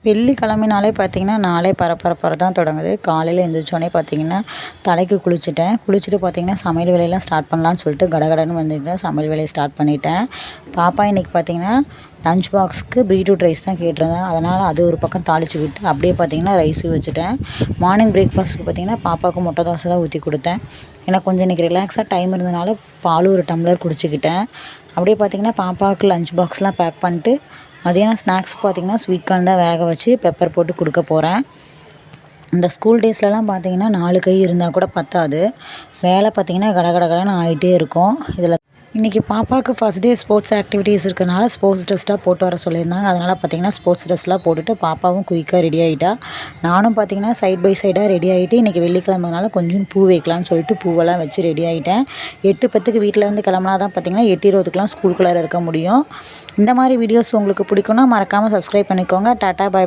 வெள்ளிக்கிழமைனாலே பார்த்தீங்கன்னா, நாளே பரபரப்பாக தான் தொடங்குது. காலையில எந்திரிச்சோனே பார்த்தீங்கன்னா, தலைக்கு குளிச்சுட்டேன். குளிச்சுட்டு பார்த்தீங்கன்னா, சமையல் வேலையெல்லாம் ஸ்டார்ட் பண்ணலான்னு சொல்லிட்டு கடகடன்னு வந்துட்டேன். சமையல் வேலையை ஸ்டார்ட் பண்ணிட்டேன். பாப்பா இன்றைக்கி பார்த்தீங்கன்னா, லஞ்ச் பாக்ஸுக்கு பீட்ரூட் ரைஸ் தான் கேட்டிருந்தேன். அதனால் அது ஒரு பக்கம் தாளித்து விட்டு, அப்படியே பார்த்தீங்கன்னா ரைஸும் வச்சுட்டேன். மார்னிங் பிரேக்ஃபாஸ்ட்டுக்கு பார்த்தீங்கன்னா, பாப்பாவுக்கு முட்டை தோசை தான் ஊற்றி கொடுத்தேன். எனக்கு கொஞ்சம் இன்றைக்கி ரிலாக்ஸாக டைம் இருந்தனால பாலும் ஒரு டம்ளர் குடிச்சிக்கிட்டேன். அப்படியே பார்த்தீங்கன்னா, பாப்பாவுக்கு லஞ்ச் பாக்ஸ்லாம் பேக் பண்ணிட்டு, மதியானம் ஸ்நாக்ஸ் பார்த்திங்கன்னா ஸ்வீட் கார்ன் தான் வேக வச்சு பெப்பர் போட்டு கொடுக்க போகிறேன். இந்த ஸ்கூல் டேஸ்லலாம் பார்த்திங்கன்னா 4 கை இருந்தால் கூட பத்தாது. வேலை பார்த்திங்கன்னா கடகடன்னு ஆகிட்டே இருக்கும். இதில் இன்றைக்கி பாப்பாவுக்கு ஃபஸ்ட் டே ஸ்போர்ட்ஸ் ஆக்டிவிட்டீஸ் இருக்கிறனால ஸ்போர்ட்ஸ் ட்ரெஸ்ட்டாக போட்டு வர சொல்லியிருந்தாங்க. அதனால் பார்த்திங்கன்னா ஸ்போர்ட்ஸ் ட்ரெஸ்லாம் போட்டுட்டு பாப்பாவும் குயிக்காக ரெடி ஆகிட்டா. நானும் பார்த்திங்கன்னா சைட் பை சைடாக ரெடி ஆகிட்டு, இன்றைக்கி வெள்ளிக்கிழமைனால கொஞ்சம் பூ வைக்கலான்னு சொல்லிட்டு பூவெல்லாம் வச்சு ரெடி ஆகிட்டேன். 8:10க்கு வீட்டிலேருந்து கிளம்புனா தான் பார்த்திங்கன்னா 8:20க்குலாம் ஸ்கூலுக்குள்ளார இருக்க முடியும். இந்த மாதிரி வீடியோஸ் உங்களுக்கு பிடிக்குன்னா மறக்காமல் சப்ஸ்கிரைப் பண்ணிக்கோங்க. டாட்டா பாய்.